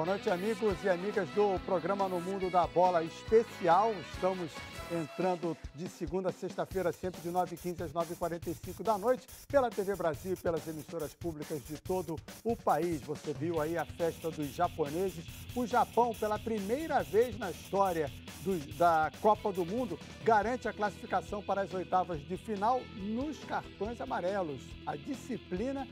Boa noite, amigos e amigas do programa No Mundo da Bola Especial. Estamos entrando de segunda a sexta-feira, sempre de 9h15 às 9h45 da noite, pela TV Brasil e pelas emissoras públicas de todo o país. Você viu aí a festa dos japoneses. O Japão, pela primeira vez na história da Copa do Mundo, garante a classificação para as oitavas de final nos cartões amarelos. A disciplina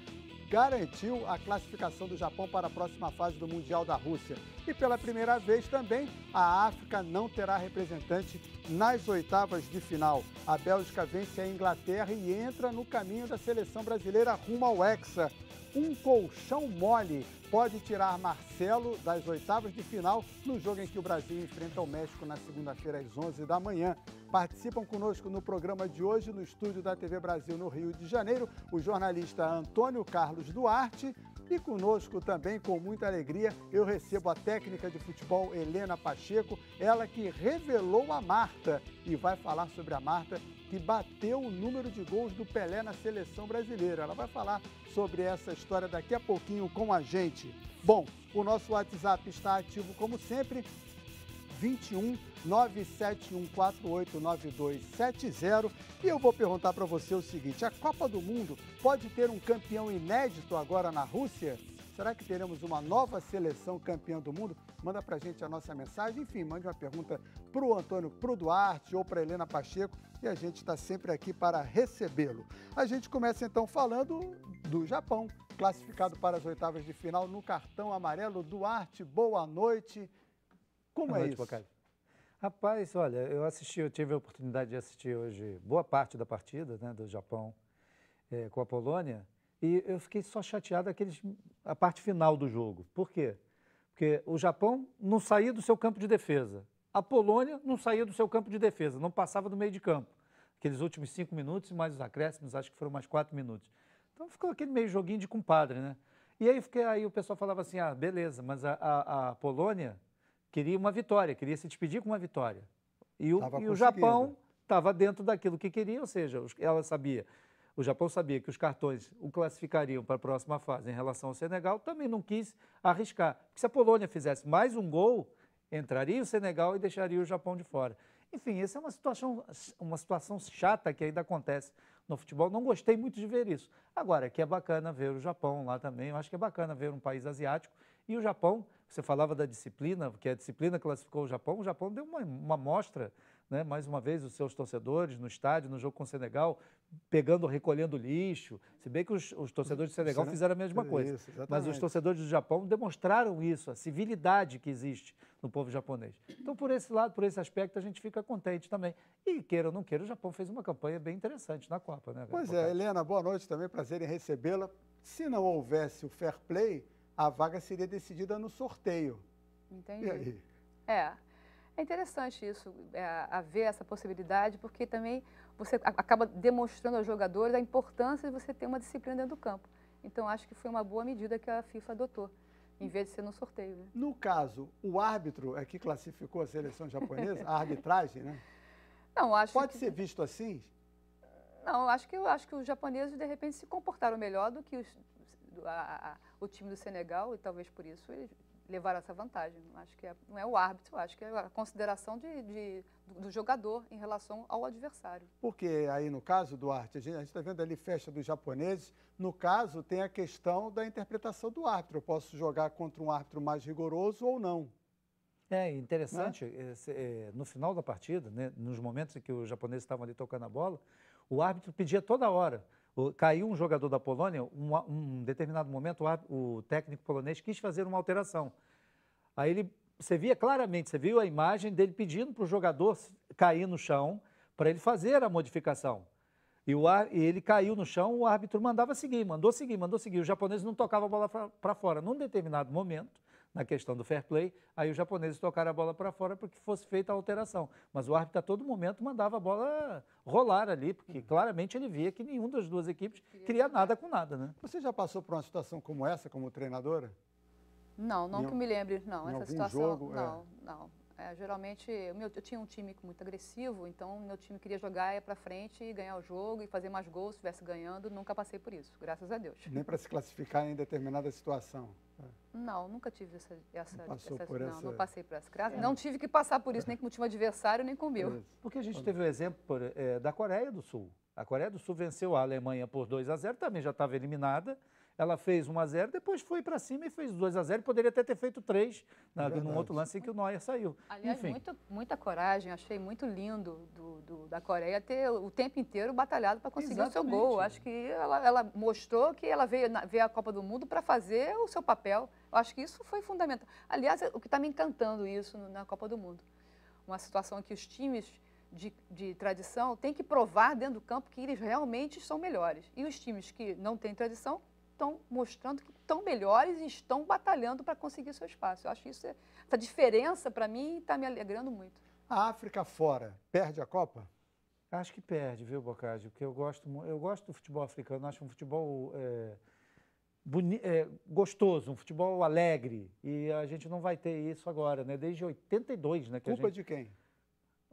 garantiu a classificação do Japão para a próxima fase do Mundial da Rússia. E pela primeira vez também, a África não terá representante nas oitavas de final. A Bélgica vence a Inglaterra e entra no caminho da seleção brasileira rumo ao Hexa. Um colchão mole pode tirar Marcelo das oitavas de final no jogo em que o Brasil enfrenta o México na segunda-feira às 11 da manhã. Participam conosco no programa de hoje, no estúdio da TV Brasil no Rio de Janeiro, o jornalista Antônio Carlos Duarte. E conosco também, com muita alegria, eu recebo a técnica de futebol Helena Pacheco, ela que revelou a Marta e vai falar sobre a Marta, que bateu o número de gols do Pelé na seleção brasileira. Ela vai falar sobre essa história daqui a pouquinho com a gente. Bom, o nosso WhatsApp está ativo como sempre, 21 971489270. E eu vou perguntar para você o seguinte: a Copa do Mundo pode ter um campeão inédito agora na Rússia? Será que teremos uma nova seleção campeã do mundo? Manda para a gente a nossa mensagem. Enfim, mande uma pergunta para o Antônio, para o Duarte ou para a Helena Pacheco e a gente está sempre aqui para recebê-lo. A gente começa então falando do Japão, classificado para as oitavas de final no cartão amarelo. Duarte, boa noite. Como é isso? Bocalho. Rapaz, olha, eu tive a oportunidade de assistir hoje boa parte da partida, né, do Japão com a Polônia, e eu fiquei só chateado a parte final do jogo. Por quê? Porque o Japão não saía do seu campo de defesa, a Polônia não saía do seu campo de defesa, não passava do meio de campo. Aqueles últimos 5 minutos e mais os acréscimos, acho que foram mais 4 minutos. Então ficou aquele meio joguinho de compadre, né? E aí o pessoal falava assim, beleza, mas a Polônia queria uma vitória, queria se despedir com uma vitória. E o Japão estava dentro daquilo que queria, ou seja, o Japão sabia que os cartões o classificariam para a próxima fase em relação ao Senegal, também não quis arriscar. Porque se a Polônia fizesse mais um gol, entraria o Senegal e deixaria o Japão de fora. Enfim, essa é uma situação chata que ainda acontece no futebol. Não gostei muito de ver isso. Agora, que é bacana ver o Japão lá também. Eu acho que é bacana ver um país asiático. E o Japão, você falava da disciplina, que a disciplina classificou o Japão deu uma mostra, né, mais uma vez, os seus torcedores no estádio, no jogo com o Senegal, recolhendo lixo. Se bem que os torcedores do Senegal fizeram a mesma coisa. Isso, mas os torcedores do Japão demonstraram isso, a civilidade que existe no povo japonês. Então, por esse lado, por esse aspecto, a gente fica contente também. E, queira ou não queira, o Japão fez uma campanha bem interessante na Copa, né? Pois é, Helena, boa noite também, prazer em recebê-la. Se não houvesse o fair play, a vaga seria decidida no sorteio. Entendi. E aí? É interessante isso, haver essa possibilidade, porque também você acaba demonstrando aos jogadores a importância de você ter uma disciplina dentro do campo. Então, acho que foi uma boa medida que a FIFA adotou, em vez de ser no sorteio. Né? No caso, o árbitro é que classificou a seleção japonesa, a arbitragem, né? Não, acho Pode ser visto assim? Não, acho que os japoneses, de repente, se comportaram melhor do que o time do Senegal, e talvez por isso eles levaram essa vantagem. Acho que não é o árbitro, acho que é a consideração do jogador em relação ao adversário. Porque aí, no caso, Duarte, a gente está vendo ali festa dos japoneses, no caso, tem a questão da interpretação do árbitro. Eu posso jogar contra um árbitro mais rigoroso ou não. É interessante, né? No final da partida, né, nos momentos em que os japoneses estavam ali tocando a bola, o árbitro pedia toda hora. Caiu um jogador da Polônia, um determinado momento o técnico polonês quis fazer uma alteração. Aí você via claramente, você viu a imagem dele pedindo para o jogador cair no chão para ele fazer a modificação. E ele caiu no chão, o árbitro mandou seguir. Os japoneses não tocavam a bola para fora. Num determinado momento, na questão do fair play, aí os japoneses tocaram a bola para fora para que fosse feita a alteração. Mas o árbitro a todo momento mandava a bola rolar ali, porque claramente ele via que nenhuma das duas equipes queria nada com nada, né? Você já passou por uma situação como essa, como treinadora? Não que me lembre, não. Essa situação, jogo, não. Geralmente, eu tinha um time muito agressivo, então meu time queria jogar, ia para frente e ganhar o jogo e fazer mais gols, se estivesse ganhando. Nunca passei por isso, graças a Deus. Nem para se classificar em determinada situação. Não, nunca tive Não passei por essa. Não tive que passar por isso, nem com o time adversário, nem com o meu. Porque a gente teve o exemplo da Coreia do Sul. A Coreia do Sul venceu a Alemanha por 2-0, também já estava eliminada. Ela fez 1-0, depois foi para cima e fez 2-0. Poderia ter feito 3 num outro lance em que o Neuer saiu. Aliás, muita coragem. Achei muito lindo da Coreia ter o tempo inteiro batalhado para conseguir o seu gol. Acho que ela mostrou que ela veio a Copa do Mundo para fazer o seu papel. Eu acho que isso foi fundamental. Aliás, o que está me encantando isso na Copa do Mundo. Uma situação em que os times de tradição têm que provar dentro do campo que eles realmente são melhores. E os times que não têm tradição estão mostrando que estão melhores e estão batalhando para conseguir seu espaço. Eu acho isso, essa diferença, para mim, está me alegrando muito. A África fora, perde a Copa? Acho que perde, viu, Boccaccio? Porque eu gosto do futebol africano, acho um futebol gostoso, um futebol alegre. E a gente não vai ter isso agora, né? Desde 82, né? Culpa de quem?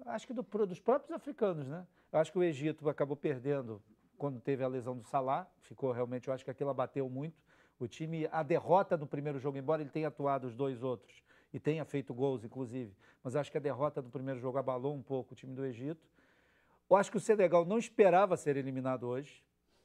Acho que dos próprios africanos, né? Eu acho que o Egito acabou perdendo quando teve a lesão do Salah, ficou realmente, eu acho que aquilo abateu muito. O time, a derrota no primeiro jogo, embora ele tenha atuado os 2 outros e tenha feito gols, inclusive, mas acho que a derrota do primeiro jogo abalou um pouco o time do Egito. Eu acho que o Senegal não esperava ser eliminado hoje,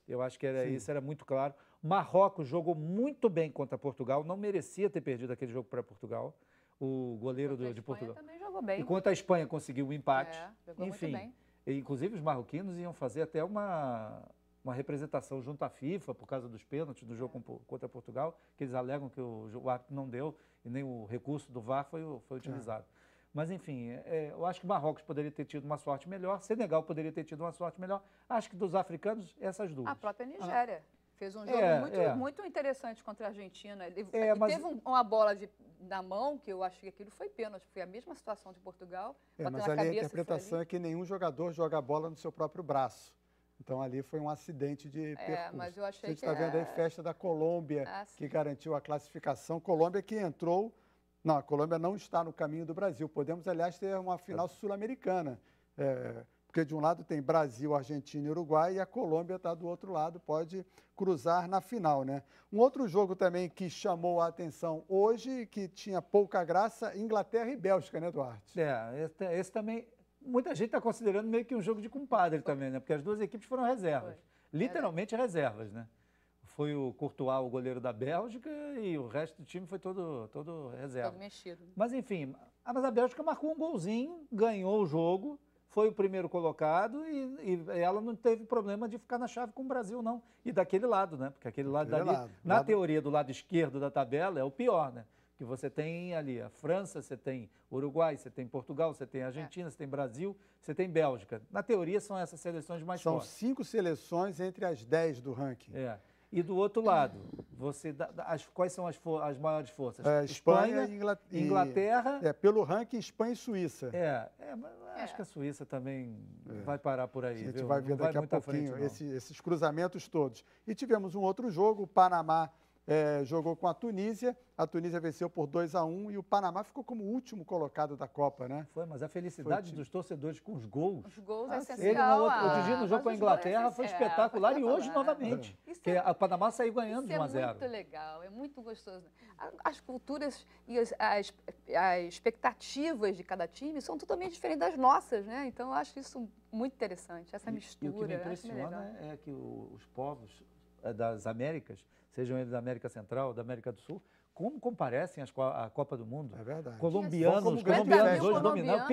eu acho que isso era muito claro. Marrocos jogou muito bem contra Portugal, não merecia ter perdido aquele jogo para Portugal. O goleiro de Portugal também jogou bem. E contra a Espanha conseguiu um empate. Jogou Enfim, muito bem. Inclusive, os marroquinos iam fazer até uma representação junto à FIFA por causa dos pênaltis do jogo contra Portugal, que eles alegam que o árbitro não deu e nem o recurso do VAR foi utilizado. Mas, enfim, eu acho que Marrocos poderia ter tido uma sorte melhor, Senegal poderia ter tido uma sorte melhor. Acho que dos africanos, essas duas. A própria Nigéria. Fez um jogo muito interessante contra a Argentina. Ele teve uma bola na mão, que eu acho que aquilo foi pênalti. Foi a mesma situação de Portugal. Mas ali a interpretação é que nenhum jogador joga a bola no seu próprio braço. Então ali foi um acidente de percurso. Mas eu achei a gente está vendo aí festa da Colômbia, que garantiu a classificação. Colômbia que entrou... Não, a Colômbia não está no caminho do Brasil. Podemos, aliás, ter uma final sul-americana. Porque de um lado tem Brasil, Argentina e Uruguai, e a Colômbia está do outro lado, pode cruzar na final, né? Um outro jogo também que chamou a atenção hoje, que tinha pouca graça, Inglaterra e Bélgica, né, Duarte? Esse também, muita gente está considerando meio que um jogo de compadre também, né? Porque as duas equipes foram reservas, literalmente reservas, né? Foi o Courtois, o goleiro da Bélgica, e o resto do time foi todo reserva. Todo mexido. Mas enfim, mas a Bélgica marcou um golzinho, ganhou o jogo, foi o primeiro colocado e ela não teve problema de ficar na chave com o Brasil, não. E daquele lado, né? Porque aquele lado dali, na teoria do lado esquerdo da tabela, é o pior, né? Que você tem ali a França, você tem Uruguai, você tem Portugal, você tem Argentina, você tem Brasil, você tem Bélgica. Na teoria, são essas seleções mais fortes. São 5 seleções entre as 10 do ranking. E do outro lado, quais são as maiores forças? Espanha e Inglaterra. Pelo ranking, Espanha e Suíça. Mas acho que a Suíça também vai parar por aí. A gente vai ver daqui a pouquinho esses cruzamentos todos. E tivemos um outro jogo, o Panamá jogou com a Tunísia venceu por 2-1 e o Panamá ficou como último colocado da Copa, né? Foi, mas a felicidade dos torcedores com os gols. Os gols é essencial. Outro dia no jogo com a Inglaterra foi espetacular e hoje novamente. Porque a Panamá saiu ganhando de 1-0. É muito legal, é muito gostoso. As culturas e as expectativas de cada time são totalmente diferentes das nossas, né? Então eu acho isso muito interessante, essa mistura. E o que me impressiona é que os povos das Américas, sejam eles da América Central, da América do Sul, como comparecem à Copa do Mundo. É verdade. Colombianos hoje dominaram.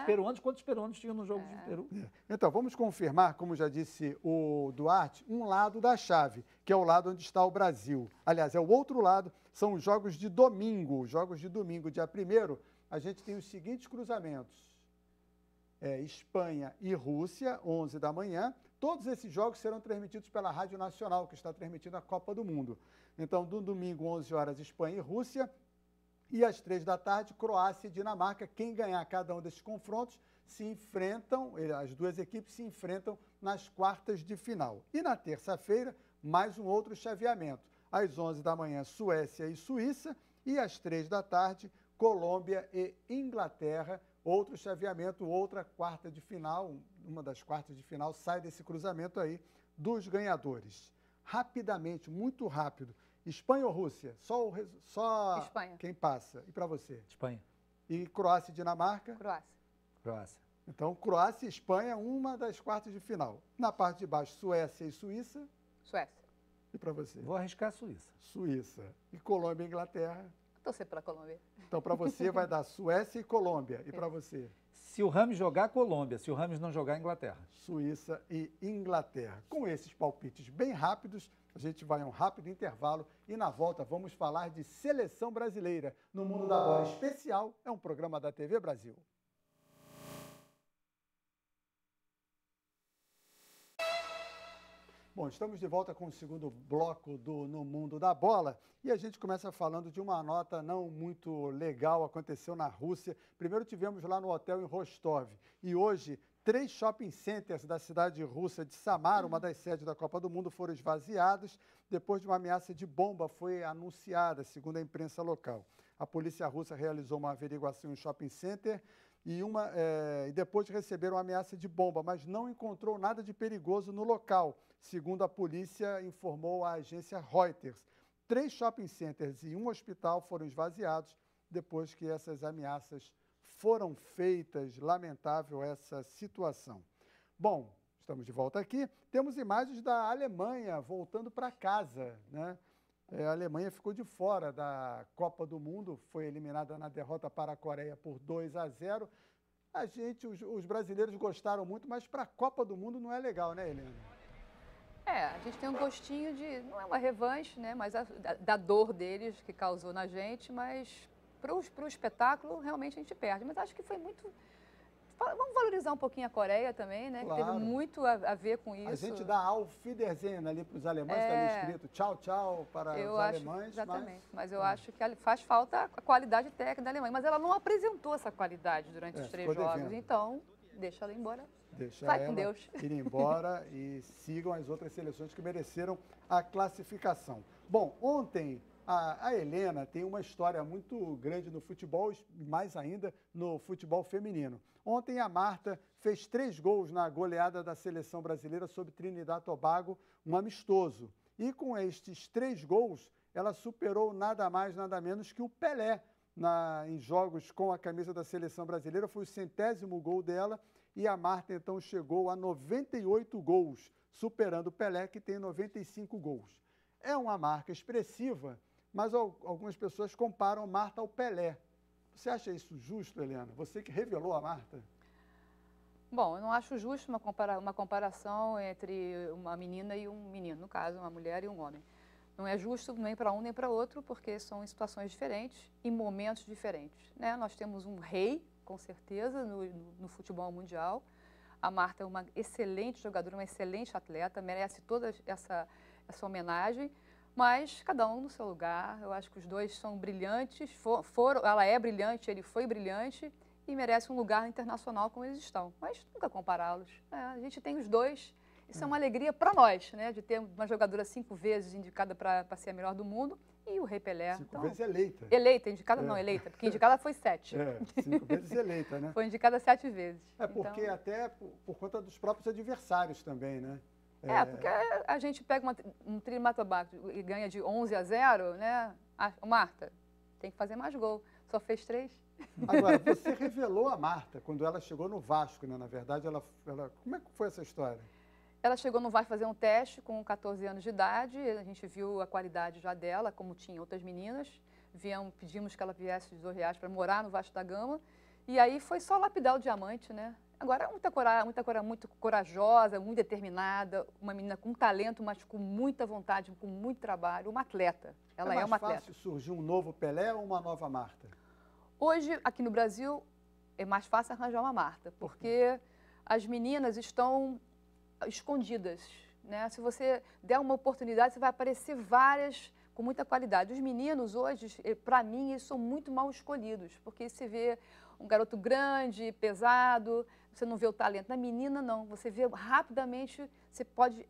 Peruanos, quantos peruanos tinham no jogo de Peru? Então, vamos confirmar, como já disse o Duarte, um lado da chave, que é o lado onde está o Brasil. Aliás, é o outro lado, são os jogos de domingo. Jogos de domingo, dia 1º, a gente tem os seguintes cruzamentos. Espanha e Rússia, 11 da manhã. Todos esses jogos serão transmitidos pela Rádio Nacional, que está transmitindo a Copa do Mundo. Então, no domingo, 11 horas, Espanha e Rússia. E às 3 da tarde, Croácia e Dinamarca. Quem ganhar cada um desses confrontos se enfrentam, as duas equipes se enfrentam nas quartas de final. E na terça-feira, mais um outro chaveamento. Às 11 da manhã, Suécia e Suíça. E às 3 da tarde, Colômbia e Inglaterra. Outro chaveamento, outra quarta de final, uma das quartas de final sai desse cruzamento aí dos ganhadores. Rapidamente, muito rápido. Espanha ou Rússia? Só Espanha. Quem passa? E para você? Espanha. E Croácia e Dinamarca? Croácia. Croácia. Então, Croácia e Espanha, uma das quartas de final. Na parte de baixo, Suécia e Suíça. Suécia. E para você? Vou arriscar a Suíça. Suíça. E Colômbia e Inglaterra? Torcer pela Colômbia. Então, para você vai dar Suécia e Colômbia. E para você? Se o Rames jogar, Colômbia. Se o Rames não jogar, Inglaterra. Suíça e Inglaterra. Com esses palpites bem rápidos, a gente vai a um rápido intervalo e na volta vamos falar de seleção brasileira. No Mundo da Bola Especial, é um programa da TV Brasil. Bom, estamos de volta com o segundo bloco do No Mundo da Bola e a gente começa falando de uma nota não muito legal, aconteceu na Rússia. Primeiro tivemos lá no hotel em Rostov e hoje 3 shopping centers da cidade russa de Samara, uma das sedes da Copa do Mundo, foram esvaziados depois de uma ameaça de bomba foi anunciada, segundo a imprensa local. A polícia russa realizou uma averiguação em um shopping center e depois receberam uma ameaça de bomba, mas não encontrou nada de perigoso no local, segundo a polícia informou a agência Reuters. 3 shopping centers e um hospital foram esvaziados depois que essas ameaças foram feitas. Lamentável essa situação. Bom, estamos de volta aqui. Temos imagens da Alemanha voltando para casa, né? A Alemanha ficou de fora da Copa do Mundo, foi eliminada na derrota para a Coreia por 2-0. Os brasileiros gostaram muito, mas para a Copa do Mundo não é legal, né, Helena? A gente tem um gostinho de, não é uma revanche, né, mas da dor deles que causou na gente, mas para o espetáculo realmente a gente perde. Mas acho que foi muito... Vamos valorizar um pouquinho a Coreia também, né? Claro. Que teve muito a ver com isso. A gente dá Auf Wiedersehen ali para os alemães, está ali escrito tchau, tchau para os alemães. Exatamente, mas eu acho que faz falta a qualidade técnica da Alemanha. Mas ela não apresentou essa qualidade durante os 3 jogos, devendo. Então deixa ela embora. Vai com Deus. Ir embora e sigam as outras seleções que mereceram a classificação. Bom, ontem a Helena tem uma história muito grande no futebol, mais ainda no futebol feminino. Ontem a Marta fez 3 gols na goleada da seleção brasileira sobre Trinidad e Tobago, um amistoso. E com estes 3 gols, ela superou nada mais, nada menos que o Pelé em jogos com a camisa da seleção brasileira. Foi o 100º gol dela e a Marta então chegou a 98 gols, superando o Pelé, que tem 95 gols. É uma marca expressiva, mas algumas pessoas comparam Marta ao Pelé. Você acha isso justo, Helena? Você que revelou a Marta? Bom, eu não acho justo uma comparação entre uma menina e um menino, no caso, uma mulher e um homem. Não é justo nem para um nem para outro, porque são em situações diferentes, em momentos diferentes, né? Nós temos um rei, com certeza, no futebol mundial. A Marta é uma excelente jogadora, uma excelente atleta, merece toda essa homenagem. Mas cada um no seu lugar. Eu acho que os dois são brilhantes. Ela é brilhante, ele foi brilhante e merece um lugar internacional como eles estão. Mas nunca compará-los. A gente tem os dois. Isso é uma alegria para nós, né? De ter uma jogadora 5 vezes indicada para ser a melhor do mundo e o Rei Pelé. 5 vezes eleita. Eleita, indicada não, eleita, porque indicada foi 7. 5 vezes eleita, né? Foi indicada 7 vezes. Porque então... até por conta dos próprios adversários também, né? Porque a gente pega um Trinidad e Tobago e ganha de 11-0, né? Marta, tem que fazer mais gol. Só fez 3. Agora, você revelou a Marta quando ela chegou no Vasco, né? Na verdade, como é que foi essa história? Ela chegou no Vasco fazer um teste com 14 anos de idade. A gente viu a qualidade já dela, como tinha outras meninas. Pedimos que ela viesse de R$2 para morar no Vasco da Gama. E aí foi só lapidar o diamante, né? Agora, muito corajosa, muito determinada, uma menina com talento, mas com muita vontade, com muito trabalho, uma atleta. Ela é uma atleta. É mais fácil surgir um novo Pelé ou uma nova Marta? Hoje, aqui no Brasil, é mais fácil arranjar uma Marta, porque as meninas estão escondidas, né? Se você der uma oportunidade, você vai aparecer várias com muita qualidade. Os meninos hoje, para mim, eles são muito mal escolhidos, porque se vê um garoto grande, pesado, você não vê o talento. Na menina, não. Você vê rapidamente, você pode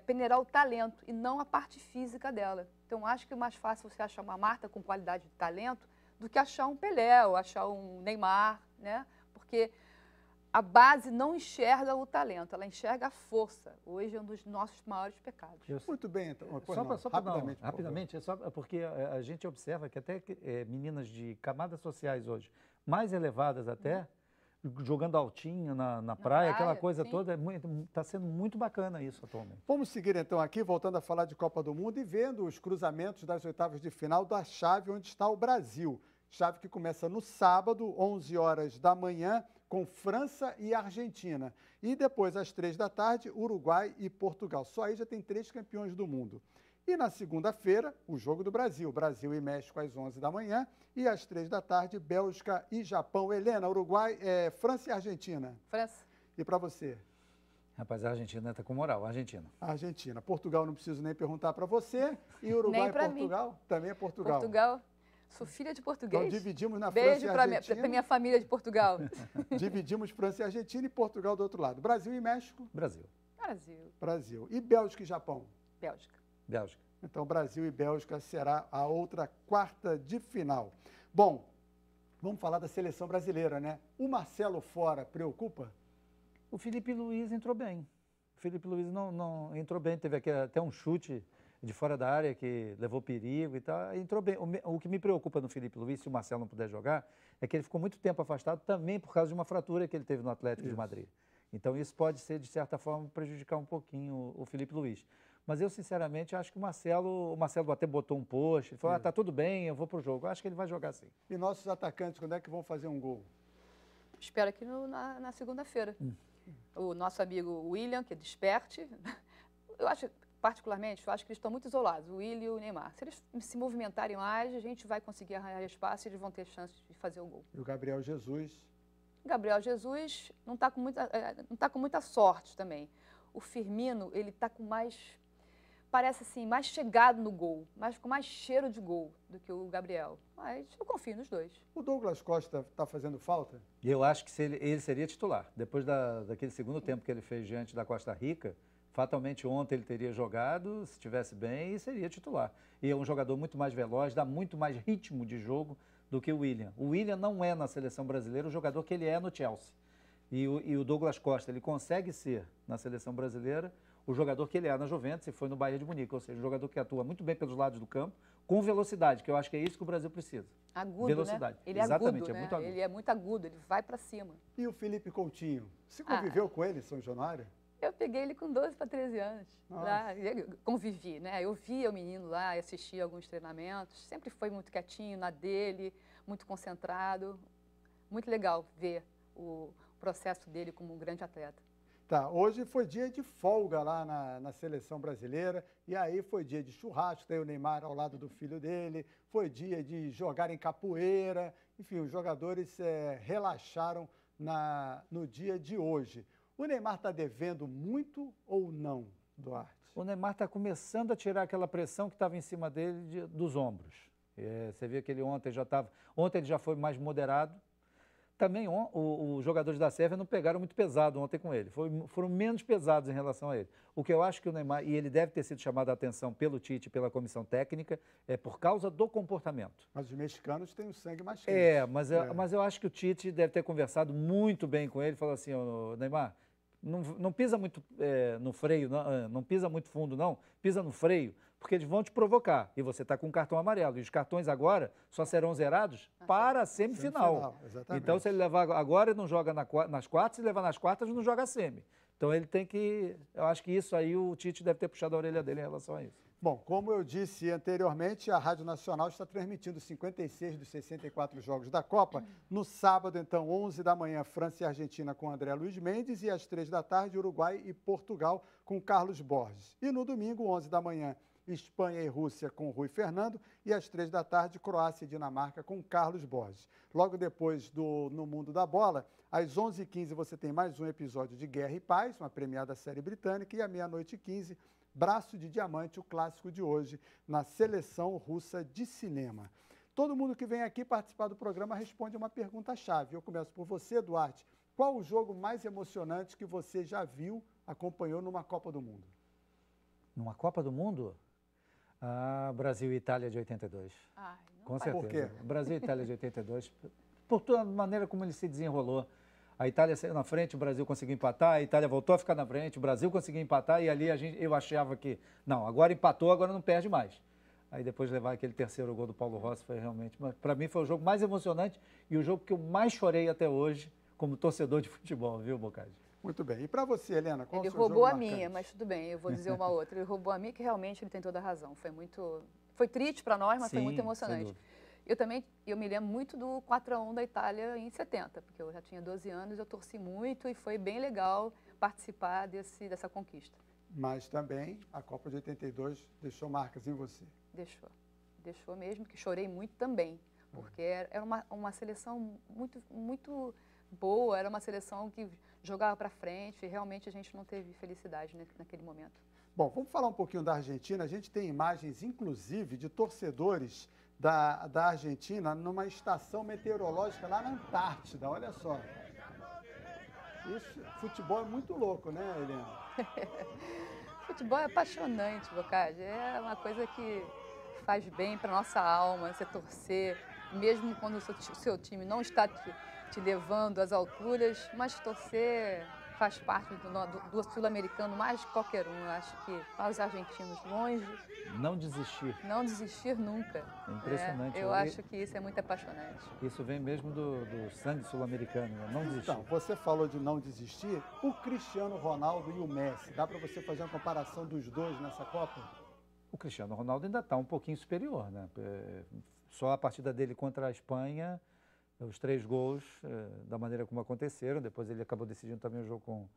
peneirar o talento e não a parte física dela. Então, acho que é mais fácil você achar uma Marta com qualidade de talento do que achar um Pelé ou achar um Neymar, né? Porque a base não enxerga o talento, ela enxerga a força. Hoje é um dos nossos maiores pecados. Muito bem, então. Rapidamente, é só porque a gente observa que até meninas de camadas sociais hoje, mais elevadas até, jogando altinho na praia, aquela coisa sim. toda, está sendo muito bacana isso atualmente. Vamos seguir então aqui, voltando a falar de Copa do Mundo e vendo os cruzamentos das oitavas de final da chave onde está o Brasil. Chave que começa no sábado, 11 horas da manhã, com França e Argentina. E depois, às 3 da tarde, Uruguai e Portugal. Só aí já tem 3 campeões do mundo. E na segunda-feira, o jogo do Brasil. Brasil e México às 11 da manhã. E às 3 da tarde, Bélgica e Japão. Helena, Uruguai, França e Argentina. França. E para você? Rapaz, a Argentina está com moral, a Argentina. Argentina. Portugal, não preciso nem perguntar para você. E Uruguai e Portugal? Mim. Também é Portugal. Portugal. Sou filha de português. Então dividimos na Beijo França e Argentina. Beijo para minha família de Portugal. Dividimos França e Argentina e Portugal do outro lado. Brasil e México? Brasil. Brasil. E Bélgica e Japão? Bélgica. Então Brasil e Bélgica será a outra quarta de final. Bom, vamos falar da seleção brasileira, né? O Marcelo fora preocupa? O Felipe Luiz entrou bem. O Felipe Luiz não entrou bem, teve aqui até um chute de fora da área que levou perigo e tal, entrou bem. O que me preocupa no Felipe Luiz, se o Marcelo não puder jogar, é que ele ficou muito tempo afastado também por causa de uma fratura que ele teve no Atlético de Madrid. Então isso pode ser, de certa forma, prejudicar um pouquinho o Felipe Luiz. Mas eu, sinceramente, acho que o Marcelo até botou um post, ele falou, tá tudo bem, eu vou pro jogo. Eu acho que ele vai jogar sim. E nossos atacantes, quando é que vão fazer um gol? Espero aqui na segunda-feira. O nosso amigo William, que é desperte, particularmente, eu acho que eles estão muito isolados, o William e o Neymar. Se eles se movimentarem mais, a gente vai conseguir arranjar espaço e eles vão ter chance de fazer o gol. E o Gabriel Jesus? Gabriel Jesus não está com muita sorte também. O Firmino, ele está com parece assim, mais chegado no gol, com mais cheiro de gol do que o Gabriel. Mas eu confio nos dois. O Douglas Costa está fazendo falta? Eu acho que ele seria titular. Depois daquele segundo tempo que ele fez diante da Costa Rica, fatalmente ontem ele teria jogado, se estivesse bem, e seria titular. E é um jogador muito mais veloz, dá muito mais ritmo de jogo do que o William. O William não é na seleção brasileira o jogador que ele é no Chelsea. E o Douglas Costa, ele consegue ser na seleção brasileira o jogador que ele é na Juventus e foi no Bayern de Munique. Ou seja, um jogador que atua muito bem pelos lados do campo, com velocidade, que eu acho que é isso que o Brasil precisa. Agudo, velocidade. Né? Ele Exatamente, é agudo, né? muito agudo. Ele é muito agudo, ele vai para cima. E o Felipe Coutinho? Você conviveu com ele em São Januário? Eu peguei ele com 12 para 13 anos. Lá, convivi, né? Eu via o menino lá, assistia alguns treinamentos, sempre foi muito quietinho na dele, muito concentrado. Muito legal ver o processo dele como um grande atleta. Tá, hoje foi dia de folga lá na seleção brasileira, e aí foi dia de churrasco, tem o Neymar ao lado do filho dele, foi dia de jogar em capoeira, enfim, os jogadores relaxaram no dia de hoje. O Neymar está devendo muito ou não, Duarte? O Neymar está começando a tirar aquela pressão que estava em cima dele dos ombros. Você vê que ele ontem ele já foi mais moderado. Também os jogadores da Sérvia não pegaram muito pesado ontem com ele, foram menos pesados em relação a ele. O que eu acho que o Neymar, e ele deve ter sido chamado a atenção pelo Tite, pela comissão técnica, é por causa do comportamento. Mas os mexicanos têm o sangue mais quente. Mas eu acho que o Tite deve ter conversado muito bem com ele, falou assim, Neymar, não pisa muito no freio, não pisa muito fundo não, pisa no freio, porque eles vão te provocar. E você está com um cartão amarelo. E os cartões agora só serão zerados para a semifinal. Então, se ele levar agora, ele não joga nas quartas, se levar nas quartas, não joga a semi. Então, ele tem que... Eu acho que isso aí o Tite deve ter puxado a orelha dele em relação a isso. Bom, como eu disse anteriormente, a Rádio Nacional está transmitindo 56 dos 64 jogos da Copa. No sábado, então, 11 da manhã, França e Argentina com André Luiz Mendes. E às 3 da tarde, Uruguai e Portugal com Carlos Borges. E no domingo, 11 da manhã, Espanha e Rússia com Rui Fernando. E às 3 da tarde, Croácia e Dinamarca com Carlos Borges. Logo depois No Mundo da Bola, às 11h15 você tem mais um episódio de Guerra e Paz, uma premiada série britânica. E à meia-noite e 15, Braço de Diamante, o clássico de hoje, na seleção russa de cinema. Todo mundo que vem aqui participar do programa responde uma pergunta-chave. Eu começo por você, Duarte. Qual o jogo mais emocionante que você já viu, acompanhou numa Copa do Mundo? Numa Copa do Mundo? Ah, Brasil e Itália de 82. Ai, Com faz. certeza. Por quê? Brasil e Itália de 82, por toda a maneira como ele se desenrolou. A Itália saiu na frente, o Brasil conseguiu empatar, a Itália voltou a ficar na frente, o Brasil conseguiu empatar e ali eu achava que, não, agora empatou, agora não perde mais. Aí depois levar aquele terceiro gol do Paulo Rossi foi realmente, para mim foi o jogo mais emocionante e o jogo que eu mais chorei até hoje como torcedor de futebol, viu, Bocardi? Muito bem. E para você, Helena, qual Ele o seu roubou jogo a marcante? minha, mas tudo bem, eu vou dizer uma outra. Ele roubou a minha, que realmente ele tem toda a razão. Foi triste para nós, mas foi muito Sim, sem emocionante. dúvida. Eu me lembro muito do 4-1 da Itália em 70, porque eu já tinha 12 anos, eu torci muito e foi bem legal participar dessa conquista. Mas também a Copa de 82 deixou marcas em você. Deixou mesmo, que chorei muito também, porque era uma seleção muito boa, era uma seleção que jogava para frente e realmente a gente não teve felicidade naquele momento. Bom, vamos falar um pouquinho da Argentina. A gente tem imagens, inclusive, de torcedores da Argentina numa estação meteorológica lá na Antártida, olha só. Isso, futebol é muito louco, né, Helena? Futebol é apaixonante, Bocardi, é uma coisa que faz bem para nossa alma, você torcer, mesmo quando o seu time não está te levando às alturas, mas torcer faz parte do sul-americano mais que qualquer um. Eu acho que para os argentinos longe... Não desistir. Não desistir nunca. É impressionante. Eu acho que isso é muito apaixonante. Isso vem mesmo do sangue sul-americano, né? Não desistir. Então, você falou de não desistir. O Cristiano Ronaldo e o Messi, dá para você fazer uma comparação dos dois nessa Copa? O Cristiano Ronaldo ainda está um pouquinho superior, né? Só a partida dele contra a Espanha, os 3 gols, da maneira como aconteceram. Depois ele acabou decidindo também o jogo com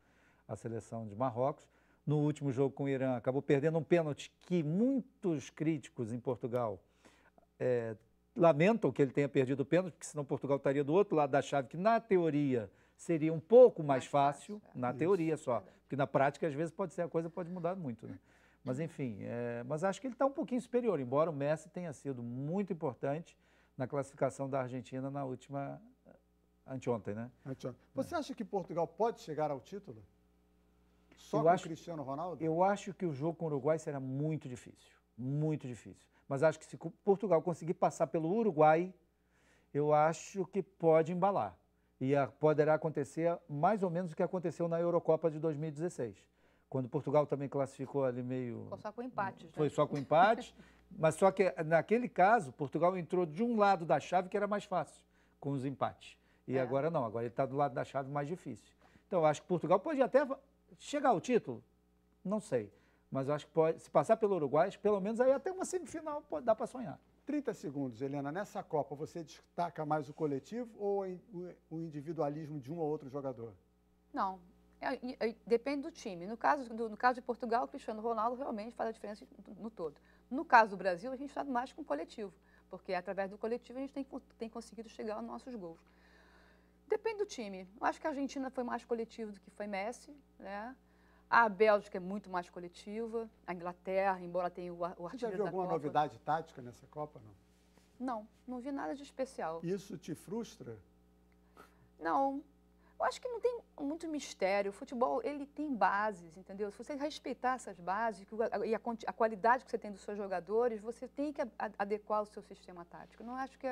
a seleção de Marrocos. No último jogo com o Irã, acabou perdendo um pênalti que muitos críticos em Portugal lamentam que ele tenha perdido o pênalti, porque senão Portugal estaria do outro lado da chave, que na teoria seria um pouco mais fácil, na teoria só, porque na prática às vezes a coisa pode mudar muito, né? Mas enfim, mas acho que ele está um pouquinho superior, embora o Messi tenha sido muito importante na classificação da Argentina na última, anteontem, né? Você acha que Portugal pode chegar ao título? Só com o Cristiano Ronaldo? Eu acho que o jogo com o Uruguai será muito difícil, muito difícil. Mas acho que se Portugal conseguir passar pelo Uruguai, eu acho que pode embalar. E poderá acontecer mais ou menos o que aconteceu na Eurocopa de 2016. Quando Portugal também classificou ali meio... Foi só com empates, né? Foi só com empates, mas só que naquele caso, Portugal entrou de um lado da chave que era mais fácil, com os empates. E agora não, agora ele está do lado da chave mais difícil. Então, eu acho que Portugal pode até chegar ao título, não sei. Mas eu acho que pode, se passar pelo Uruguai, pelo menos aí até uma semifinal pode dar para sonhar. 30 segundos, Helena. Nessa Copa, você destaca mais o coletivo ou o individualismo de um ou outro jogador? Não. Depende do time. No caso de Portugal, o Cristiano Ronaldo realmente faz a diferença no todo. No caso do Brasil, a gente está mais com o coletivo, porque através do coletivo a gente tem conseguido chegar aos nossos gols. Depende do time. Eu acho que a Argentina foi mais coletivo do que foi Messi, né? A Bélgica é muito mais coletiva. A Inglaterra, embora tenha o artilheiro da Copa... Você já viu alguma novidade tática nessa Copa, não? Não vi nada de especial. Isso te frustra? Não. Eu acho que não tem muito mistério. O futebol, ele tem bases, entendeu? Se você respeitar essas bases e a qualidade que você tem dos seus jogadores, você tem que adequar o seu sistema tático. Não acho que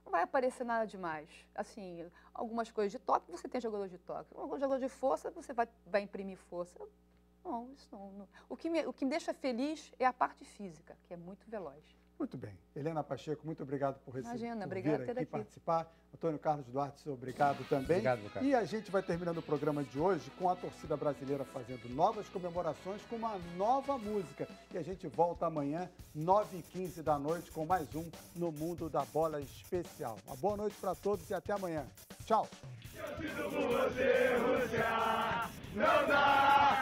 não vai aparecer nada demais. Assim, algumas coisas de toque, você tem jogador de toque. Um jogador de força, você vai imprimir força. Não, isso não. O que me deixa feliz é a parte física, que é muito veloz. Muito bem. Helena Pacheco, muito obrigado por vir aqui participar. Antônio Carlos Duarte, obrigado também. Obrigado, Ricardo. E a gente vai terminando o programa de hoje com a torcida brasileira fazendo novas comemorações com uma nova música. E a gente volta amanhã, 9h15 da noite, com mais um No Mundo da Bola Especial. Uma boa noite para todos e até amanhã. Tchau. Eu sinto por você, Rússia, não dá.